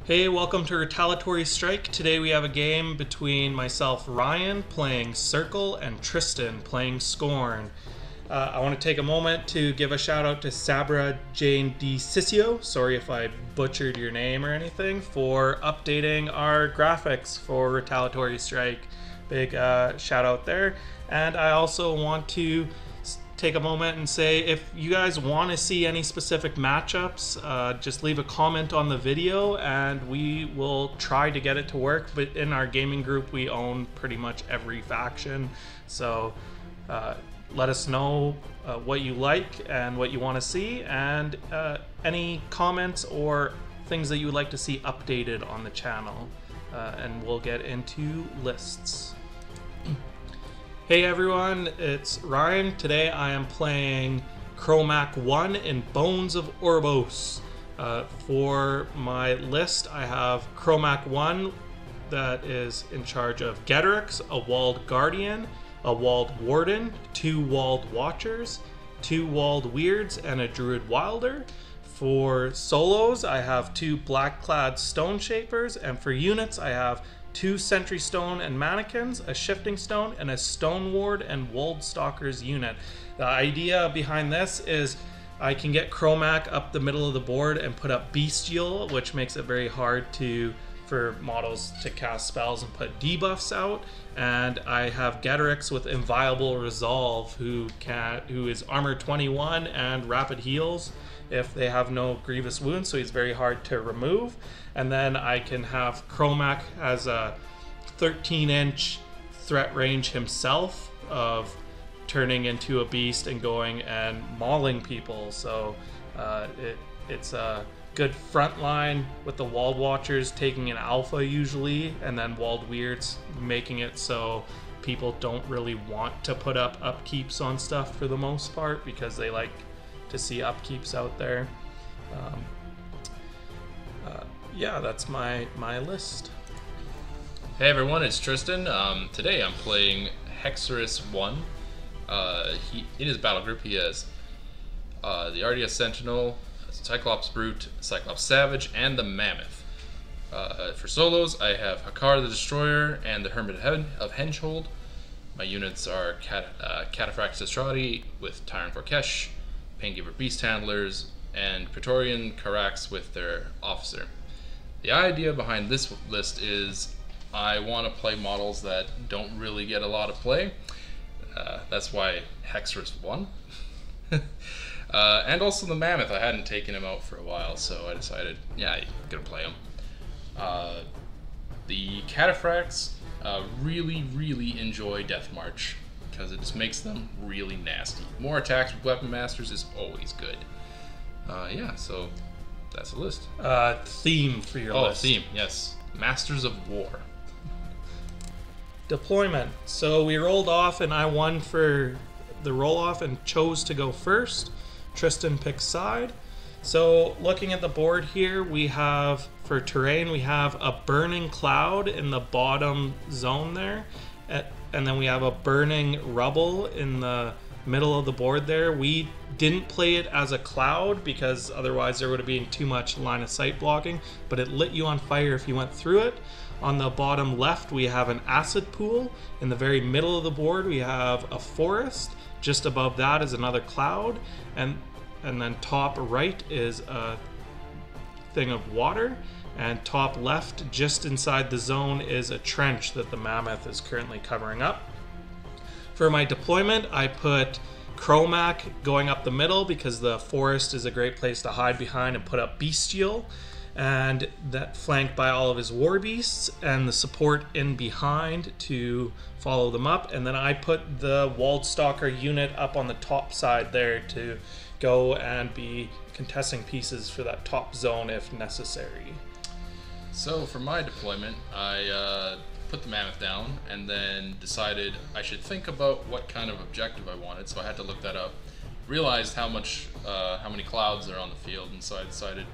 Hey, welcome to Retaliatory Strike. Today we have a game between myself, Ryan, playing Circle, and Tristan, playing Skorne. I want to take a moment to give a shout out to Sabra Jane DiCiccio, sorry if I butchered your name or anything, for updating our graphics for Retaliatory Strike. Big shout out there. And I also want to take a moment and say if you guys want to see any specific matchups, just leave a comment on the video and we will try to get it to work. But in our gaming group we own pretty much every faction, so let us know what you like and what you want to see, and any comments or things that you would like to see updated on the channel, and we'll get into lists. Hey everyone, it's Ryan. Today I am playing Kromac 1 in Bones of Oribos. For my list I have Kromac 1 that is in charge of Ghetorix, a WoldGuardian, a WoldWarden, 2 Wold Watchers, 2 WoldWyrds, and a Druid Wilder. For solos I have 2 Blackclad Stoneshapers, and for units I have 2 Sentry Stone and Mannequins, a Shifting Stone, and a Stoneward and Woldstalkers unit. The idea behind this is I can get Kromac up the middle of the board and put up Bestial, which makes it very hard for models to cast spells and put debuffs out. And I have Ghetorix with Inviolable Resolve, who is armor 21 and rapid heals if they have no grievous wounds, so he's very hard to remove. And then I can have Kromac as a 13-inch threat range himself of turning into a beast and going and mauling people. So it's a good front line with the Wold Watchers taking an alpha usually, and then WoldWyrds making it so people don't really want to put up upkeeps on stuff for the most part because they like to see upkeeps out there. Yeah, that's my list. Hey everyone, it's Tristan. Today I'm playing Hexeris 1. In his battle group he has the Aradus Sentinel, Cyclops Brute, Cyclops Savage, and the Mammoth. For solos I have Hakarr the Destroyer and the Hermit of Henge. My units are Cataphract Cetrati with Tyrant Vorkesh, Paingiver Beast Handlers, and Praetorian Karax with their officer. The idea behind this list is I want to play models that don't really get a lot of play. That's why Hexeris won. And also the Mammoth. I hadn't taken him out for a while, so I decided, yeah, I'm gonna play him. The Cataphracts really enjoy Death March because it just makes them really nasty. More attacks with Weapon Masters is always good. Yeah, so that's the list. Theme for your list. Oh, theme, yes. Masters of War. Deployment. So we rolled off and I won for the roll off and chose to go first. Tristan picked side. So looking at the board here, we have, for terrain, we have a burning cloud in the bottom zone there. And then we have a burning rubble in the middle of the board there. We didn't play it as a cloud because otherwise there would have been too much line of sight blocking, but it lit you on fire if you went through it. On the bottom left we have an acid pool. In the very middle of the board we have a forest. Just above that is another cloud, and then top right is a thing of water, and top left just inside the zone is a trench that the Mammoth is currently covering up. For my deployment I put Kromac going up the middle because the forest is a great place to hide behind and put up Bestial, and that flanked by all of his war beasts and the support in behind to follow them up. And then I put the Woldstalker unit up on the top side there to go and be contesting pieces for that top zone if necessary. So for my deployment, I put the Mammoth down and then decided I should think about what kind of objective I wanted, so I had to look that up. Realized how many clouds are on the field, and so I decided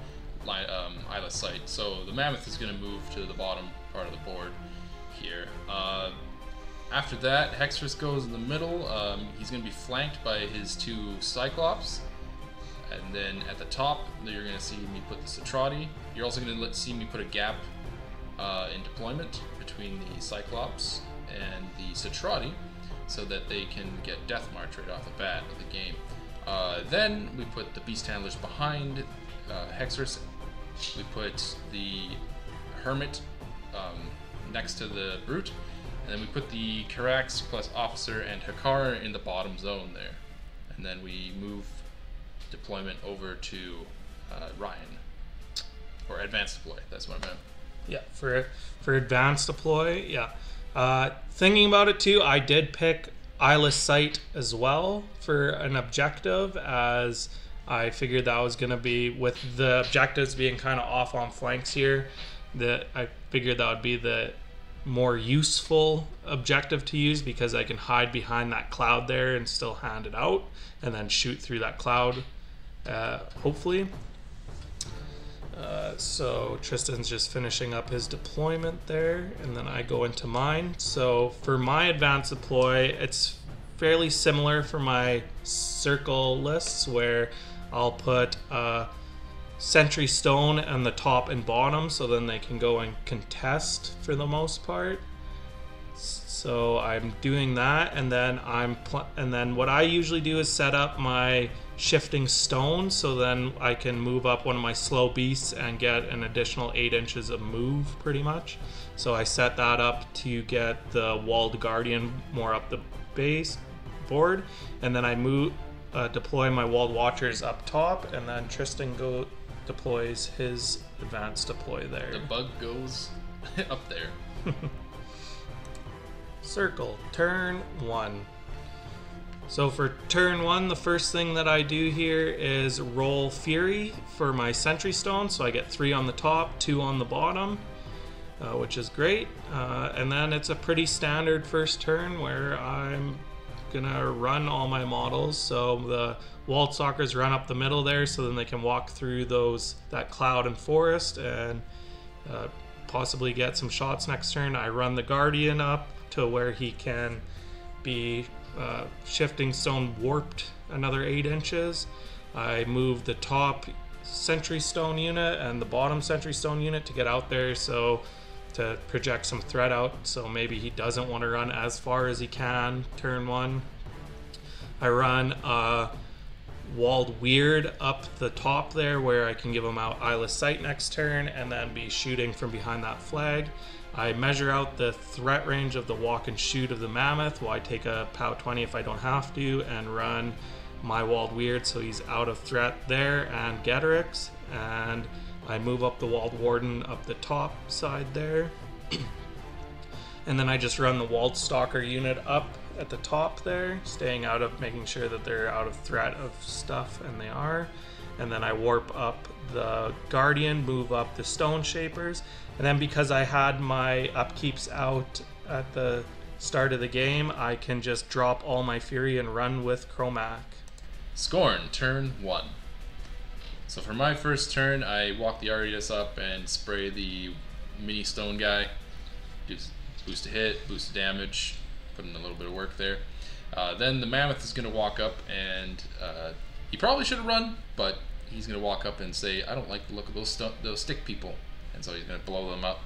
eyeless sight. So the Mammoth is going to move to the bottom part of the board here. After that, Hexeris goes in the middle. He's going to be flanked by his 2 Cyclops, And then at the top, you're going to see me put the Cetrati. You're also going to see me put a gap in deployment between the Cyclops and the Cetrati, so that they can get Death March right off the bat of the game. Then we put the Beast Handlers behind Hexeris. We put the Hermit next to the Brute, and then we put the Karax plus Officer and Hakarr in the bottom zone there. And then we move deployment over to Ryan, or advanced deploy. That's what I meant. Yeah, for advanced deploy, yeah. Thinking about it too, I did pick Eyeless Sight as well for an objective, as I figured that was going to be, with the objectives being kind of off on flanks here, that I figured that would be the more useful objective to use, because I can hide behind that cloud there and still hand it out and then shoot through that cloud, hopefully. So Tristan's just finishing up his deployment there, and then I go into mine. So for my advanced deploy, it's fairly similar for my circle lists, where I'll put Sentry Stone on the top and bottom, so then they can go and contest for the most part. So I'm doing that, and then what I usually do is set up my shifting stone, so then I can move up one of my slow beasts and get an additional 8 inches of move, pretty much. So I set that up to get the WoldGuardian more up the base board, and then I deploy my Wold Watchers up top, and then Tristan deploys his advanced deploy there. The bug goes up there. Circle, turn 1. So for turn 1, the first thing that I do here is roll Fury for my Sentry Stone, so I get 3 on the top, 2 on the bottom, which is great. And then it's a pretty standard first turn where I'm gonna run all my models. So the Woldstalkers run up the middle there, so then they can walk through that cloud and forest and possibly get some shots next turn. I run the Guardian up to where he can be shifting stone warped another 8 inches. I move the top Sentry Stone unit and the bottom Sentry Stone unit to get out there, so to project some threat out, so maybe he doesn't want to run as far as he can turn 1. I run WoldWyrd up the top there, where I can give him out Eyeless Sight next turn and then be shooting from behind that flag. I measure out the threat range of the walk and shoot of the Mammoth, while I take a POW 20 if I don't have to, and run my WoldWyrd so he's out of threat there, and Ghetorix. And I move up the WoldWarden up the top side there. And then I just run the Woldstalker unit up at the top there, making sure that they're out of threat of stuff, and they are. And then I warp up the Guardian, move up the Stoneshapers, and then because I had my upkeeps out at the start of the game, I can just drop all my Fury and run with Kromac. Skorne, turn 1. So for my first turn, I walk the Aradus up and spray the mini stone guy. Just boost a hit, boost a damage, put in a little bit of work there. Then the Mammoth is going to walk up, and he probably should have run, but he's going to walk up and say, I don't like the look of those stick people. And so he's going to blow them up.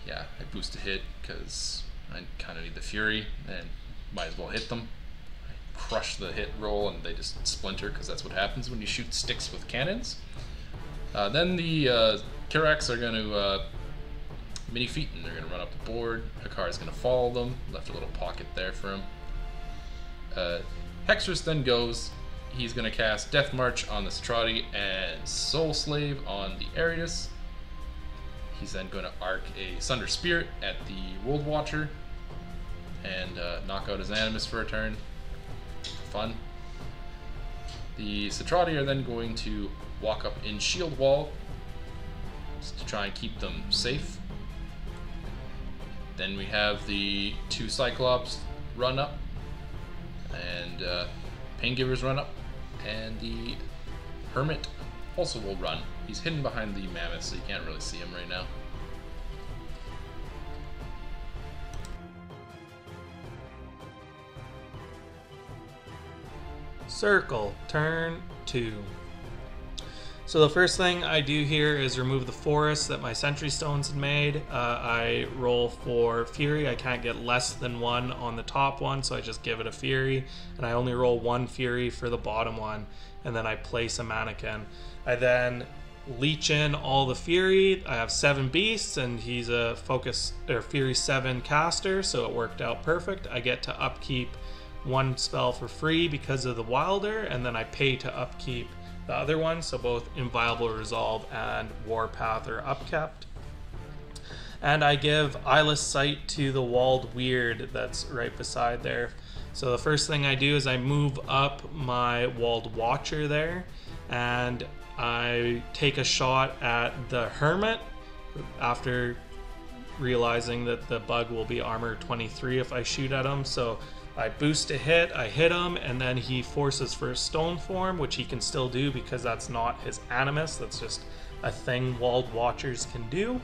Yeah, I boost a hit because I kind of need the Fury, and might as well hit them. I crush the hit roll, and they just splinter, because that's what happens when you shoot sticks with cannons. Then the Karax are going to mini feet, and they're going to run up the board. Hakarr is going to follow them. Left a little pocket there for him. Hexeris then goes. He's going to cast Death March on the Cetrati and Soul Slave on the Aradus. He's then going to arc a Sunder Spirit at the Wold Watcher and knock out his Animus for a turn. Fun. The Cetrati are then going to walk up in Shield Wall just to try and keep them safe. Then we have the 2 Cyclops run up, and Paingivers run up, and the Hermit also will run. He's hidden behind the Mammoth, so you can't really see him right now. Circle, turn 2. So the first thing I do here is remove the forest that my Sentry Stones had made. I roll for Fury. I can't get less than 1 on the top one, so I just give it a Fury. And I only roll 1 Fury for the bottom one. And then I place a mannequin. I then leech in all the Fury. I have 7 beasts, and he's a Focus or Fury 7 caster, so it worked out perfect. I get to upkeep 1 spell for free because of the Wilder, and then I pay to upkeep the other one, so both Inviolable Resolve and Warpath are upkept. And I give Eyeless Sight to the WoldWyrd that's right beside there. So the first thing I do is I move up my Wold Watcher there, and I take a shot at the Hermit after realizing that the bug will be armor 23 if I shoot at him. So I boost a hit, I hit him, and then he forces for a stone form, which he can still do because that's not his animus. That's just a thing Wold Watchers can do.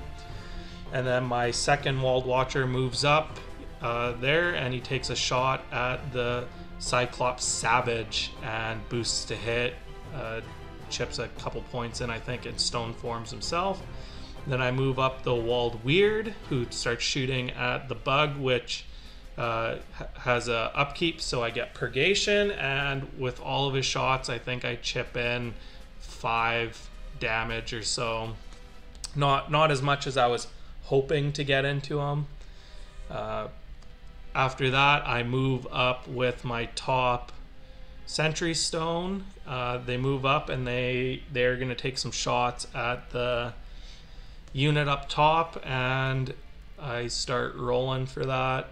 And then my second Wold Watcher moves up there, and he takes a shot at the Cyclops Savage and boosts to hit, chips a couple points in, I think, and stone forms himself. Then I move up the WoldWyrd, who starts shooting at the bug, which has a upkeep, so I get purgation, and with all of his shots I think I chip in 5 damage or so. Not as much as I was hoping to get into him. After that I move up with my top Sentry Stone. They move up and they're gonna take some shots at the unit up top, and I start rolling for that.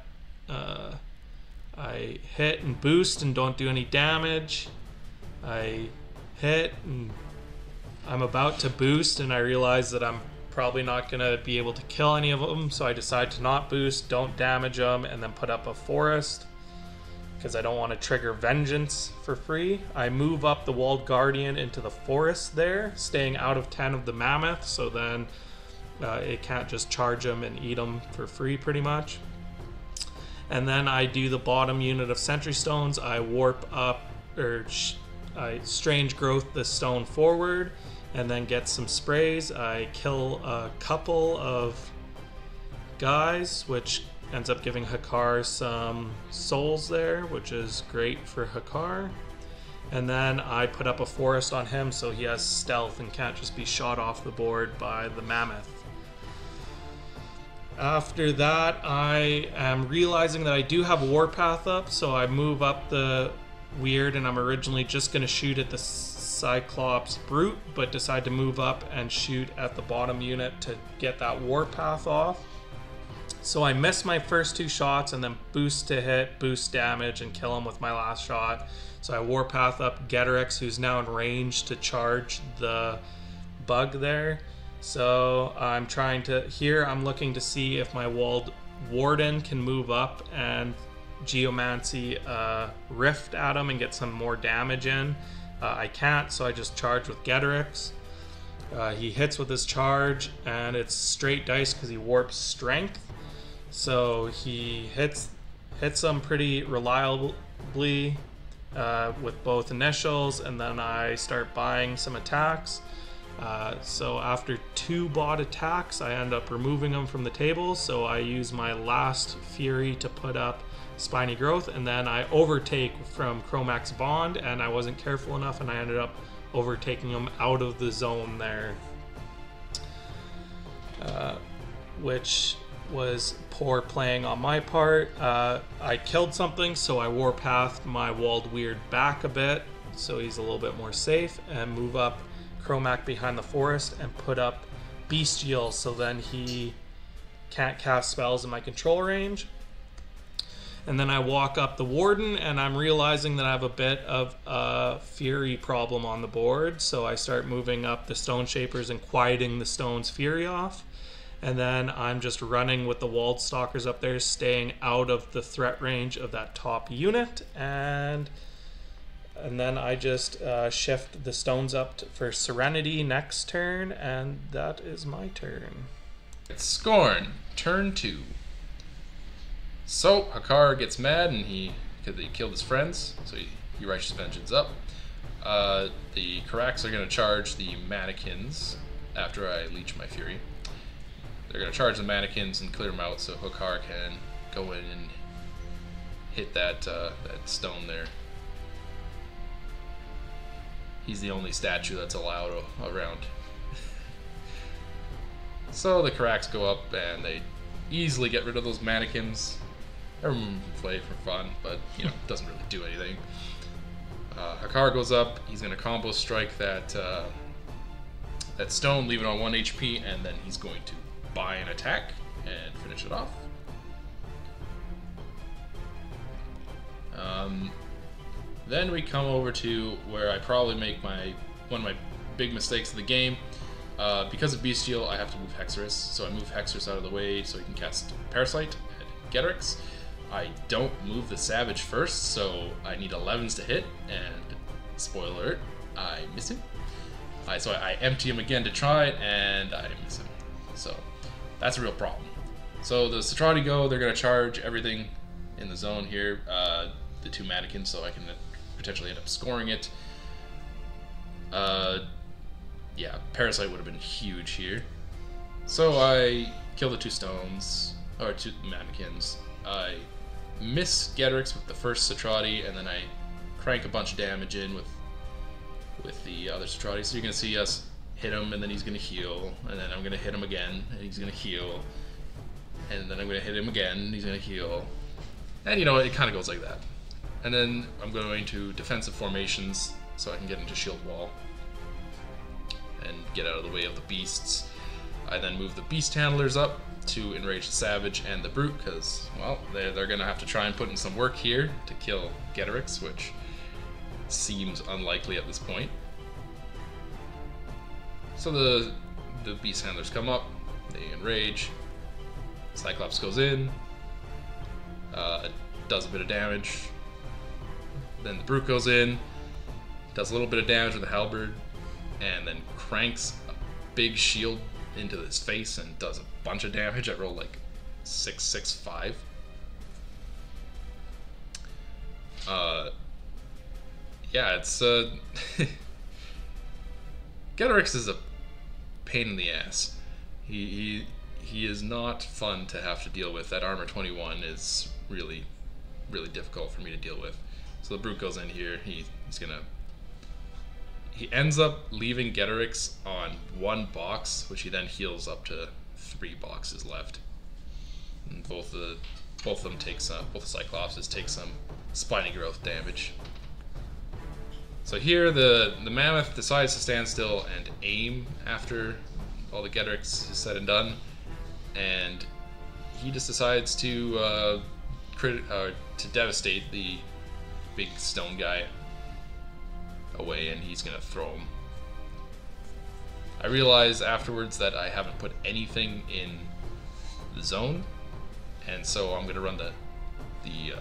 I hit and boost and don't do any damage. I hit and I'm about to boost, and I realize that I'm probably not gonna be able to kill any of them, so I decide to not boost, don't damage them, and then put up a forest because I don't want to trigger Vengeance for free. I move up the WoldGuardian into the forest there, staying out of 10 of the Mammoth, so then it can't just charge them and eat them for free pretty much. And then I do the bottom unit of Sentry Stones. I warp up, or I Strange Growth the stone forward, and then get some sprays. I kill a couple of guys, which ends up giving Hakarr some souls there, which is great for Hakarr. And then I put up a forest on him so he has stealth and can't just be shot off the board by the Mammoth. After that, I am realizing that I do have Warpath up, so I move up the Weird, and I'm originally just going to shoot at the Cyclops Brute, but decide to move up and shoot at the bottom unit to get that Warpath off. So I miss my first 2 shots and then boost to hit, boost damage, and kill him with my last shot. So I Warpath up Ghetorix, who's now in range to charge the bug there. So I'm trying to, here I'm looking to see if my WoldWarden can move up and Geomancy Rift at him and get some more damage in. I can't, so I just charge with Ghetorix. He hits with his charge, and it's straight dice because he warps strength. So he hits him pretty reliably with both initials, and then I start buying some attacks. So after 2 bot attacks, I end up removing them from the table, so I use my last Fury to put up Spiny Growth, and then I overtake from Kromac's Bond, and I wasn't careful enough, and I ended up overtaking him out of the zone there, which was poor playing on my part. I killed something, so I Warpathed my WoldWyrd back a bit, so he's a little bit more safe, and move up Kromac behind the forest and put up Bestial, so then he can't cast spells in my control range. And then I walk up the Warden, and I'm realizing that I have a bit of a Fury problem on the board, so I start moving up the Stoneshapers and quieting the Stone's Fury off. And then I'm just running with the Woldstalkers up there, staying out of the threat range of that top unit, and then I just shift the stones up for Serenity next turn, and that is my turn. It's Skorne, turn 2. So Hakarr gets mad, and because he killed his friends, so he he Righteous Vengeance up. The Karax are going to charge the mannequins after I leech my Fury. They're going to charge the mannequins and clear them out so Hakarr can go in and hit that stone there. He's the only statue that's allowed around. So the Karax go up and they easily get rid of those mannequins. Everyone play for fun, but you know, it doesn't really do anything. Hakarr goes up, he's going to combo strike that stone, leave it on 1 HP, and then he's going to buy an attack and finish it off. Then we come over to where I probably make one of my big mistakes of the game. Because of Bestial, I have to move Hexeris, so I move Hexeris out of the way so he can cast Parasite at Ghetorix. I don't move the Savage first, so I need 11s to hit, and spoiler alert, I miss him. So I empty him again to try it, and I miss him. So that's a real problem. So the Cetrati go, they're going to charge everything in the zone here, the 2 mannequins, so I can potentially end up scoring it. Yeah, Parasite would have been huge here. So I kill the 2 stones, or 2 mannequins. I miss Ghetorix with the first Cetrati, and then I crank a bunch of damage in with the other Cetrati. So you're going to see us hit him, and then he's going to heal, and then I'm going to hit him again, and he's going to heal, and then I'm going to hit him again, and he's going to heal. And you know, it kind of goes like that. And then I'm going to defensive formations so I can get into shield wall and get out of the way of the beasts. I then move the beast handlers up to enrage the Savage and the Brute because, well, they're going to have to try and put in some work here to kill Ghetorix, which seems unlikely at this point. So the beast handlers come up, they enrage, Cyclops goes in, does a bit of damage, then the Brute goes in, does a little bit of damage with the halberd, and then cranks a big shield into his face and does a bunch of damage. I rolled like 665. Yeah, it's Ghetorix is a pain in the ass. He is not fun to have to deal with. That armor 21 is really difficult for me to deal with. So the Brute goes in here. He ends up leaving Ghetorix on 1 box, which he then heals up to 3 boxes left. And both of them take some. Both the Cyclopses take some spiny growth damage. So here the Mammoth decides to stand still and aim after all the Ghetorix is said and done, and he just decides to devastate the big stone guy away, and he's gonna throw him. I realize afterwards that I haven't put anything in the zone, and so I'm gonna run the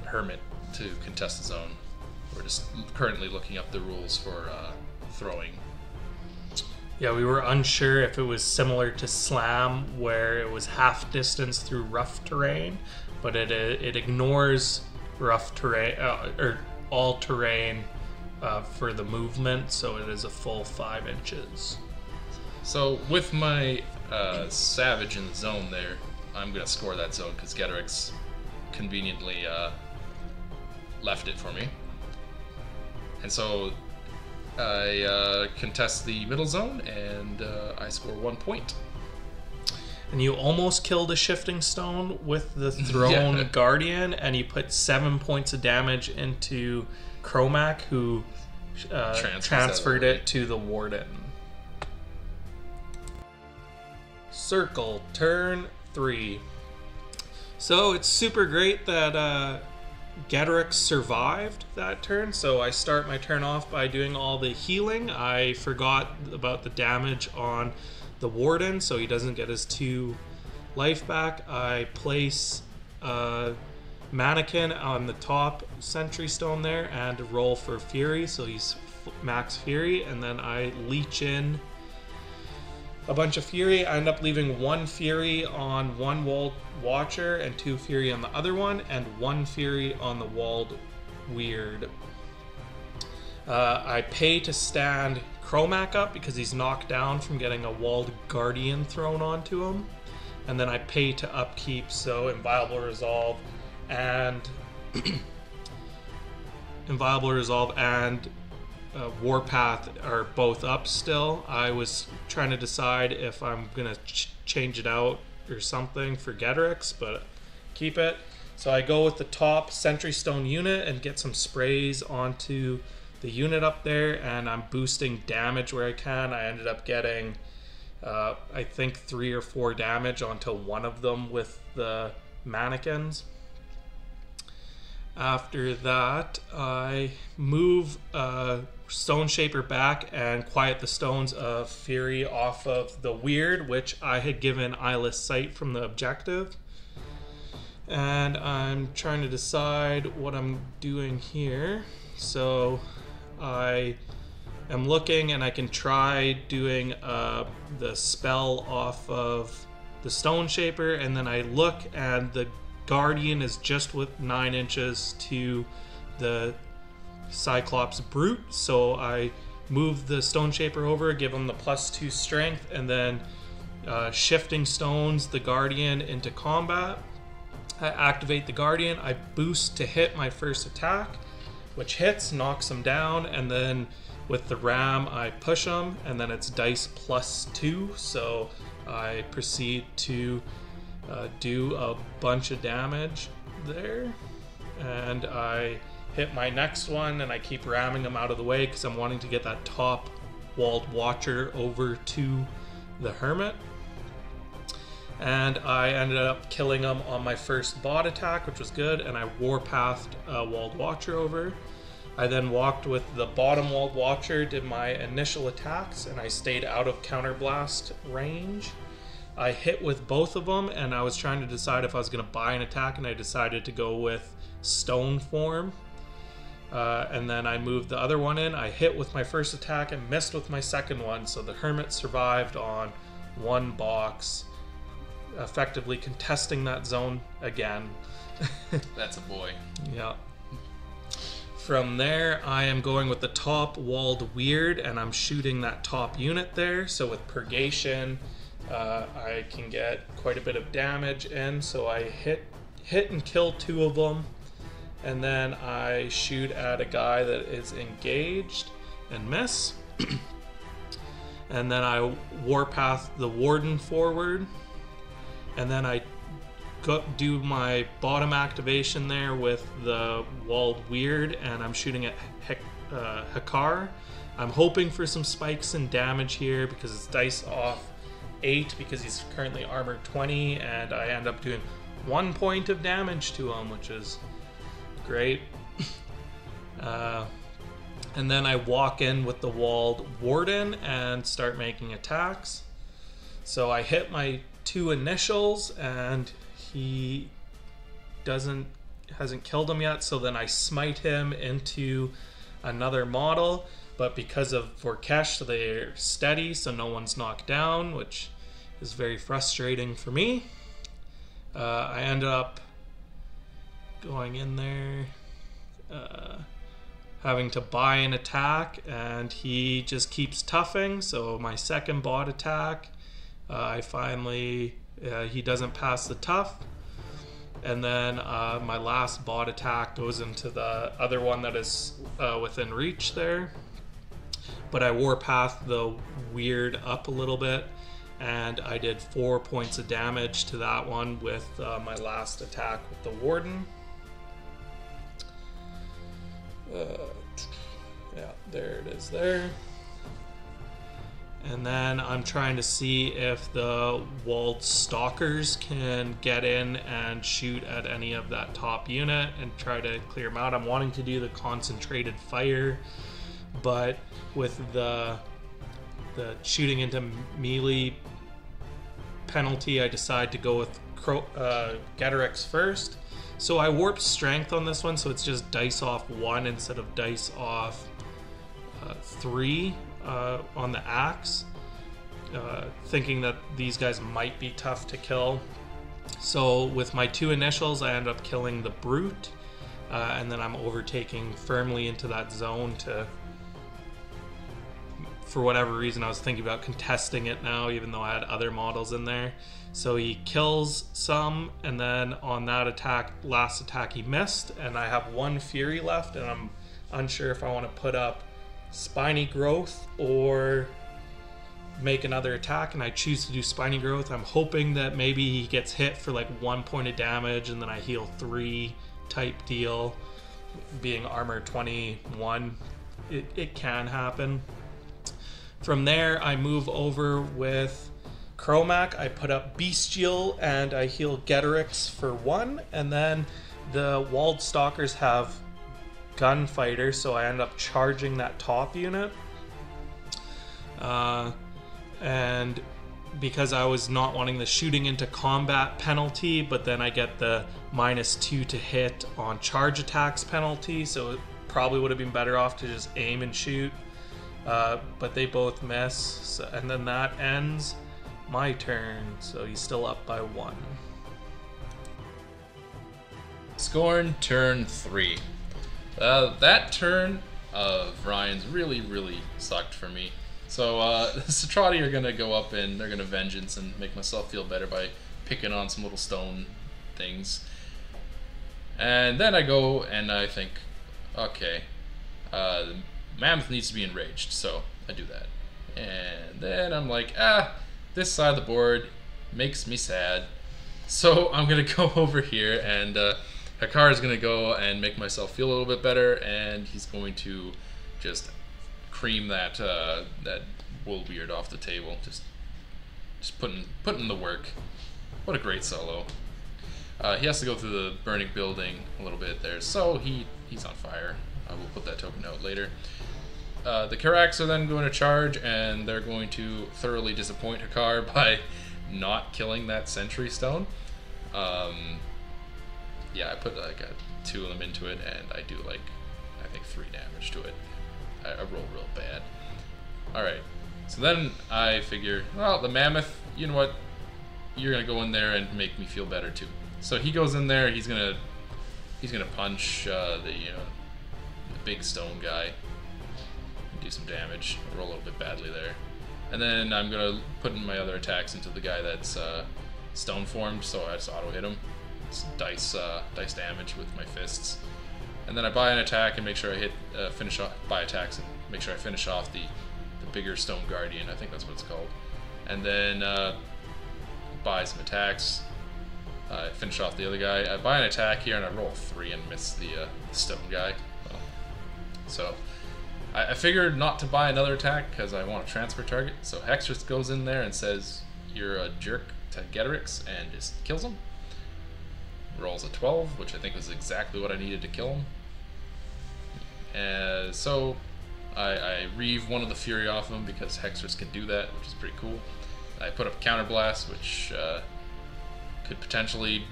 Hermit to contest the zone. We're just currently looking up the rules for throwing. Yeah, we were unsure if it was similar to Slam, where it was half distance through rough terrain, but it ignores rough terrain or all terrain for the movement, so it is a full 5 inches. So with my Savage in the zone there, I'm gonna score that zone because Ghetorix conveniently left it for me, and so I contest the middle zone, and I score 1 point. And you almost killed a shifting stone with the thrown Guardian, and you put 7 points of damage into Kromac, who transferred it to the Warden. Circle, turn 3. So it's super great that Ghetorix survived that turn, so I start my turn off by doing all the healing. I forgot about the damage on the Warden, so he doesn't get his 2 life back. I place Mannequin on the top Sentry Stone there and roll for Fury, so he's max Fury, and then I leech in a bunch of Fury. I end up leaving 1 Fury on one Wold Watcher and 2 Fury on the other one, and 1 Fury on the WoldWyrd. I pay to stand Kromac up because he's knocked down from getting a WoldGuardian thrown onto him. And then I pay to upkeep, so Inviolable Resolve and Inviolable Resolve and Warpath are both up still. I was trying to decide if I'm gonna change it out or something for Ghetorix, but keep it. So I go with the top Sentry Stone unit and get some sprays onto the unit up there, and I'm boosting damage where I can. I ended up getting I think 3 or 4 damage onto one of them with the mannequins. After that, I move Stoneshaper back and quiet the Stones of Fury off of the Weird, which I had given Eyeless Sight from the objective. And I'm trying to decide what I'm doing here. So I am looking, and I can try doing the spell off of the Stoneshaper, and then I look, and the Guardian is just with 9 inches to the Cyclops Brute, so I move the Stoneshaper over, give him the +2 strength, and then shifting stones the Guardian into combat. I activate the Guardian, I boost to hit my first attack, which hits, knocks him down, and then with the Ram I push him, and then it's dice +2, so I proceed to do a bunch of damage there, and I hit my next one, and I keep ramming him out of the way because I'm wanting to get that top Wold Watcher over to the Hermit. And I ended up killing him on my first bot attack, which was good, and I warpathed Wold Watcher over. I then walked with the bottom Wold Watcher, did my initial attacks, and I stayed out of counterblast range. I hit with both of them, and I was trying to decide if I was going to buy an attack, and I decided to go with Stone Form. And then I moved the other one in. I hit with my first attack and missed with my second one, so the Hermit survived on 1 box, effectively contesting that zone again. That's a boy. Yeah. From there, I am going with the top WoldWyrd, and I'm shooting that top unit there. So with Purgation, I can get quite a bit of damage in. So I hit and kill 2 of them, and then I shoot at a guy that is engaged and miss. And then I warpath the Warden forward, and then I do my bottom activation there with the WoldWyrd, and I'm shooting at Hakarr. I'm hoping for some spikes in damage here because it's dice off 8 because he's currently armored 20, and I end up doing 1 point of damage to him, which is great. And then I walk in with the WoldWarden and start making attacks. So I hit my 2 initials, and he hasn't killed him yet, so then I smite him into another model, but because of Vorkesh, they're steady, so no one's knocked down, which is very frustrating for me. I ended up going in there, having to buy an attack, and he just keeps toughing, so my second bot attack, I finally, he doesn't pass the tough, and then my last bot attack goes into the other one that is within reach there, but I warpath the Weird up a little bit, and I did 4 points of damage to that one with my last attack with the Warden. Yeah, there it is there. And then I'm trying to see if the Woldstalkers can get in and shoot at any of that top unit and try to clear them out. I'm wanting to do the concentrated fire, but with the shooting into melee penalty, I decide to go with Ghetorix first. So I warp strength on this one, so it's just dice off 1 instead of dice off 3 on the axe, thinking that these guys might be tough to kill. So with my 2 initials, I end up killing the Brute, and then I'm overtaking firmly into that zone to for whatever reason, I was thinking about contesting it now, even though I had other models in there. So he kills some, and then on that attack, last attack, he missed, and I have 1 Fury left, and I'm unsure if I want to put up Spiny Growth or make another attack, and I choose to do Spiny Growth. I'm hoping that maybe he gets hit for like 1 point of damage, and then I heal 3 type deal. Being armor 21, it can happen. From there, I move over with Kromac. I put up Bestial and I heal Ghetorix for 1, and then the Woldstalkers have Gunfighter, so I end up charging that top unit. And because I was not wanting the shooting into combat penalty, but then I get the -2 to hit on charge attacks penalty, so it probably would have been better off to just aim and shoot. But they both miss, so, and then that ends my turn, so he's still up by 1. Skorne, turn 3. That turn of Ryan's really sucked for me. So the Cetrati are gonna go up and they're gonna vengeance and make myself feel better by picking on some little stone things. And then I go and I think, okay, the Mammoth needs to be enraged, so I do that. And then I'm like, this side of the board makes me sad, so I'm gonna go over here, and Hakarr is gonna go and make myself feel a little bit better, and he's going to just cream that that WoldWyrd off the table. Just putting the work. What a great solo. He has to go through the burning building a little bit there, so he's on fire. We'll put that token out later. The Karax are then going to charge, and they're going to thoroughly disappoint Hakarr by not killing that Sentry Stone. Yeah, I put like 2 of them into it, and I do like, I think 3 damage to it. I roll real bad. Alright, so then I figure, well, the Mammoth, you know what, you're gonna go in there and make me feel better too. So he goes in there, he's gonna punch the big stone guy and do some damage. I roll a little bit badly there. And then I'm gonna put in my other attacks into the guy that's stone formed, so I just auto hit him. It's dice damage with my fists. And then I buy an attack and make sure I hit buy attacks and make sure I finish off the bigger Stone Guardian. I think that's what it's called. And then buy some attacks. I finish off the other guy. I buy an attack here and I roll 3 and miss the stone guy. Well, so I figured not to buy another attack because I want a transfer target. So Hexeris goes in there and says, "You're a jerk" to Ghetorix and just kills him. Rolls a 12, which I think was exactly what I needed to kill him. So I reeve one of the Fury off him because Hexeris can do that, which is pretty cool. I put up Counterblast, which could potentially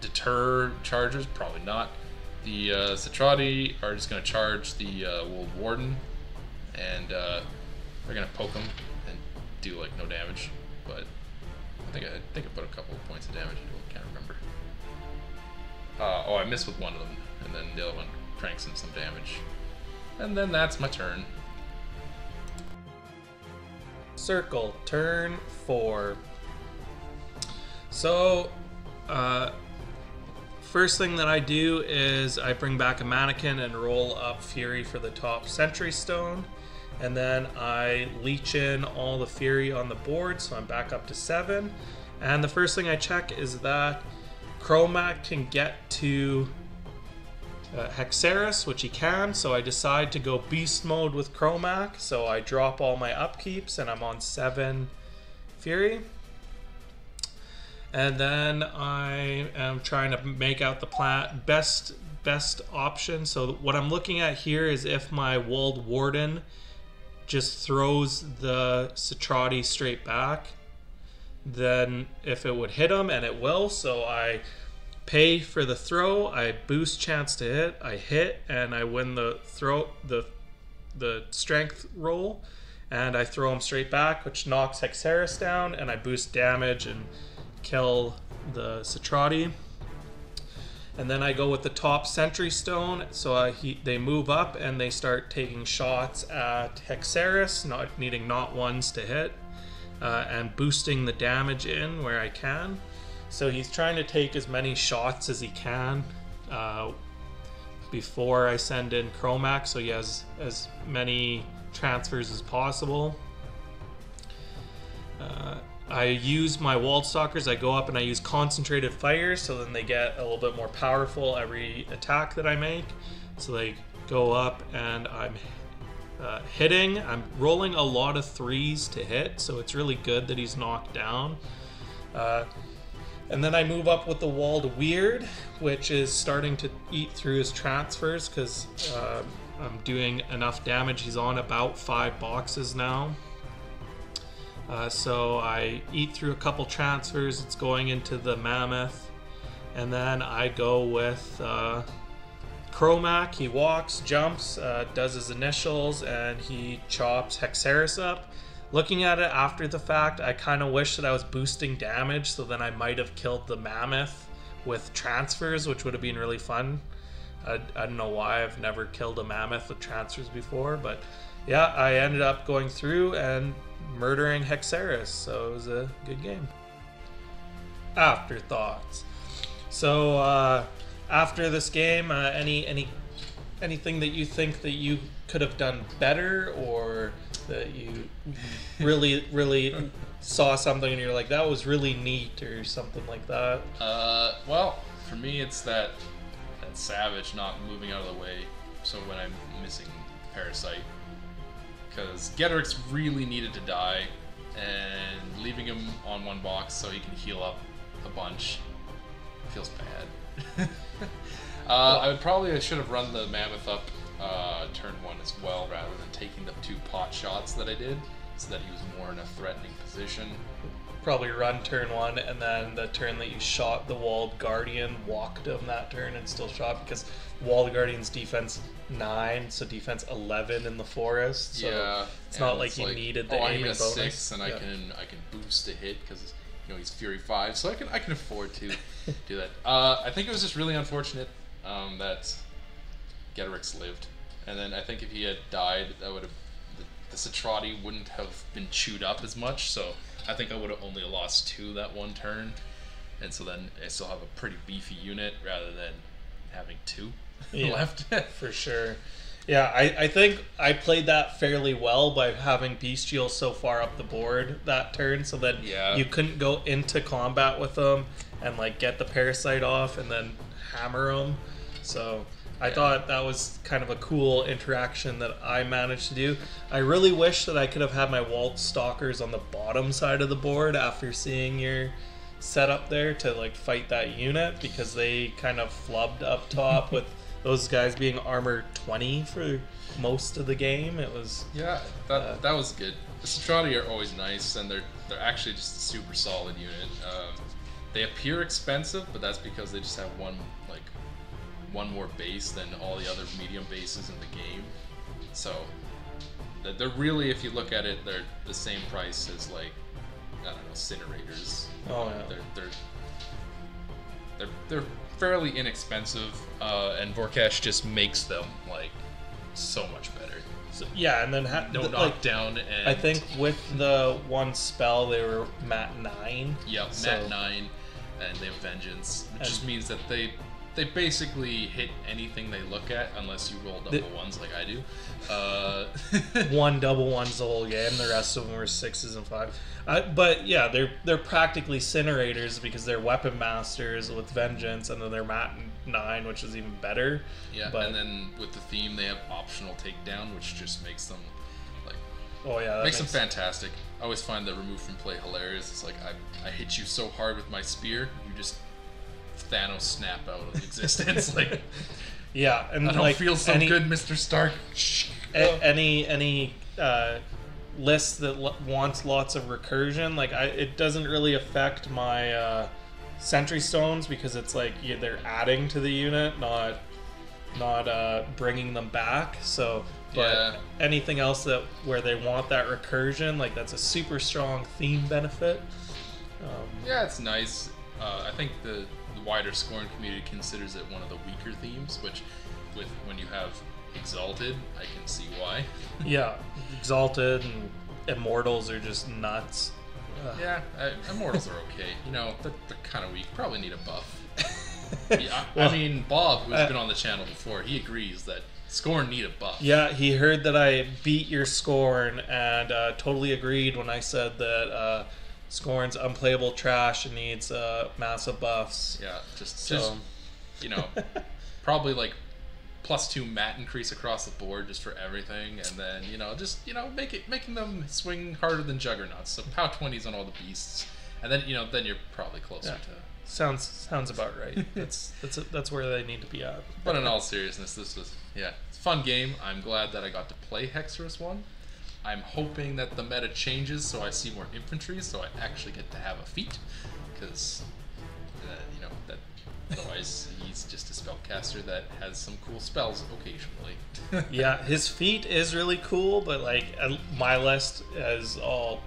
deter chargers, probably not. The Cetrati are just going to charge the WoldWarden, and they're going to poke him and do like no damage. But I think I put a couple of points of damage into it. Can't remember. Oh, I missed with one of them, and then the other one cranks in some damage. And then that's my turn. Circle, turn 4. So, first thing that I do is I bring back a mannequin and roll up Fury for the top Sentry Stone. And then I leech in all the Fury on the board, so I'm back up to 7. And the first thing I check is that Kromac can get to Hexeris, which he can, so I decide to go beast mode with Kromac, so I drop all my upkeeps and I'm on 7 Fury. And then I am trying to make out the best option. So what I'm looking at here is if my WoldWarden just throws the Cetrati straight back, then if it would hit him, and it will, so I pay for the throw, I boost chance to hit, I hit, and I win the throw, the strength roll, and I throw him straight back, which knocks Hexeris down, and I boost damage and kill the Cetrati. And then I go with the top Sentry Stone, so they move up and they start taking shots at Hexeris, needing not ones to hit, and boosting the damage in where I can. So he's trying to take as many shots as he can before I send in Kromac, so he has as many transfers as possible. I use my Woldstalkers. I go up and I use Concentrated Fire, so then they get a little bit more powerful every attack that I make. So they go up and I'm hitting. I'm rolling a lot of 3s to hit, so it's really good that he's knocked down. And then I move up with the WoldWyrd, which is starting to eat through his transfers because I'm doing enough damage. He's on about 5 boxes now. So I eat through a couple transfers. It's going into the Mammoth. And then I go with Kromac. He walks, jumps, does his initials, and he chops Hexeris up. Looking at it after the fact, I kind of wish that I was boosting damage, so then I might have killed the Mammoth with transfers, which would have been really fun. I don't know why I've never killed a Mammoth with transfers before, but yeah, I ended up going through and murdering Hexeris, so it was a good game. Afterthoughts. So after this game, anything that you think that you could have done better, or that you really saw something and you're like, that was really neat, or something like that? Well, for me, it's that Savage not moving out of the way, so when I'm missing Parasite, because Ghetorix really needed to die, and leaving him on 1 box so he can heal up a bunch feels bad. I should have run the Mammoth up turn 1 as well, rather than taking the 2 pot shots that I did, so that he was more in a threatening position. Probably run turn 1, and then the turn that you shot the WoldGuardian, walked him that turn and still shot, because WoldGuardian's defense 9, so defense 11 in the forest. So yeah, it's not like you needed the aiming bonus. 6, and I can boost a hit because he's Fury 5, so I can afford to do that. I think it was just really unfortunate that Ghetorix lived, and then I think if he had died, that would have the Cetrati wouldn't have been chewed up as much. So I think I would have only lost 2 that one turn, and so then I still have a pretty beefy unit rather than having 2 left. For sure. Yeah, I think I played that fairly well by having Bestial so far up the board that turn, so that you couldn't go into combat with them and like get the Parasite off and then hammer them. So I thought that was kind of a cool interaction that I managed to do. I really wish that I could have had my Woldstalkers on the bottom side of the board after seeing your setup there to like fight that unit, because they kind of flubbed up top with those guys being armor 20 for most of the game. It was that was good. The Cetrati are always nice, and they're actually just a super solid unit. They appear expensive, but that's because they just have one more base than all the other medium bases in the game. So they're really, if you look at it, they're the same price as like, I don't know, Incinerators. Oh yeah. They're fairly inexpensive, and Vorkesh just makes them like so much better. So, yeah, and then no knockdown, and I think with the one spell they were Mat 9. Yep, so, Mat 9, and they have Vengeance, which just means that they basically hit anything they look at, unless you roll double ones like I do. One double ones the whole game. The rest of them were 6s and 5s. But yeah, they're practically Incinerators because they're Weapon Masters with Vengeance, and then they're Mat 9, which is even better. Yeah, and then with the theme, they have optional takedown, which just makes them like makes them fantastic. I always find the remove from play hilarious. It's like I hit you so hard with my spear, you just Thanos snap out of existence. Like, yeah, and I don't feel so good, Mr. Stark. Any list that wants lots of recursion, like it doesn't really affect my Sentry Stones, because it's like they're adding to the unit, not bringing them back. So, but anything else where they want that recursion, like that's a super strong theme benefit. Yeah, it's nice. I think the wider Skorne community considers it one of the weaker themes, which when you have Exalted, I can see why. Yeah, Exalted and Immortals are just nuts. Yeah, Immortals are okay. You know, they're kind of weak. Probably need a buff. Yeah, I mean, Bob, who's been on the channel before, he agrees that Skorne need a buff. Yeah, he heard that I beat your Skorne and totally agreed when I said that Skorne's unplayable trash and needs massive buffs. Yeah, just you know, probably like +2 mat increase across the board just for everything, and then making them swing harder than Juggernauts. So POW 20s on all the beasts, and then then you're probably closer to. Sounds about right. That's where they need to be at. But in all seriousness, this was it's a fun game. I'm glad that I got to play Hexeris 1. I'm hoping that the meta changes so I see more infantry, so I actually get to have a feat, because that otherwise he's just a spellcaster that has some cool spells occasionally. Yeah, his feat is really cool, but like my list is all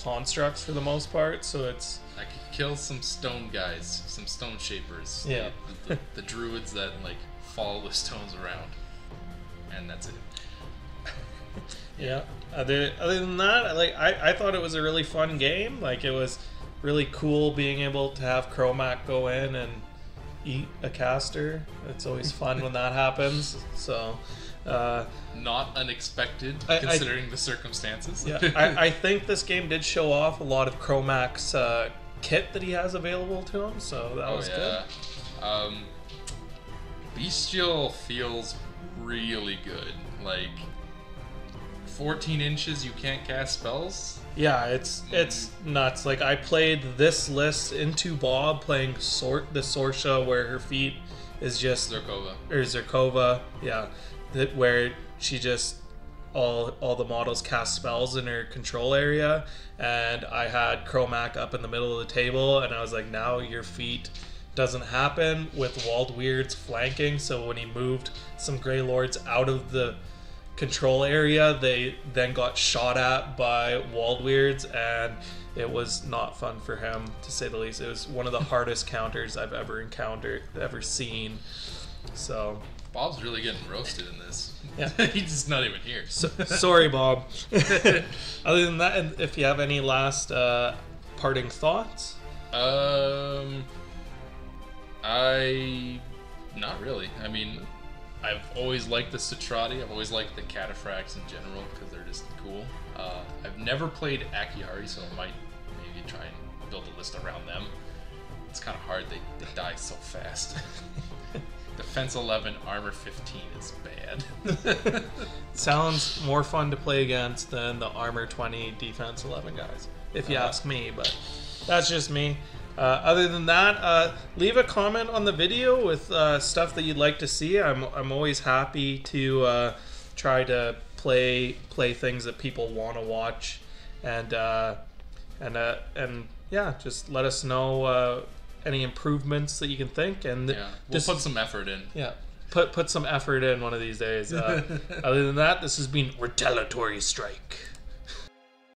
constructs for the most part, so it's. I could kill some stone guys, some stone shapers. Yeah. The druids that like follow the stones around, and that's it. Yeah. Other than that, I thought it was a really fun game. Like, it was really cool being able to have Kromac go in and eat a caster. It's always fun when that happens. So. Not unexpected, considering the circumstances. Yeah, I think this game did show off a lot of Kromac's kit that he has available to him, so that was good. Bestial feels really good. Like 14 inches, you can't cast spells. Yeah, it's nuts. Like, I played this list into Bob playing the Sorsha, where her feat is just Zerkova. Yeah. Where she just all the models cast spells in her control area, and I had Kromac up in the middle of the table, and I was like, now your feat doesn't happen with WoldWyrd's flanking. So when he moved some Grey Lords out of the control area, they then got shot at by WoldWyrds, and it was not fun for him, to say the least. It was one of the hardest counters I've ever seen. So Bob's really getting roasted in this. Yeah. He's just not even here. Sorry, Bob. Other than that, if you have any last parting thoughts? Not really. I mean, I've always liked the Cetrati. I've always liked the Cataphracts in general because they're just cool. I've never played Akiari, so I might maybe try and build a list around them. It's kind of hard. They die so fast. Defense 11, armor 15 is bad. Sounds more fun to play against than the armor 20, defense 11 guys, if you ask me, but that's just me. Other than that, leave a comment on the video with stuff that you'd like to see. I'm always happy to try to play things that people want to watch, and yeah, just let us know any improvements that you can think, and we'll put some effort in. Yeah, put some effort in one of these days. Other than that, this has been Retaliatory Strike.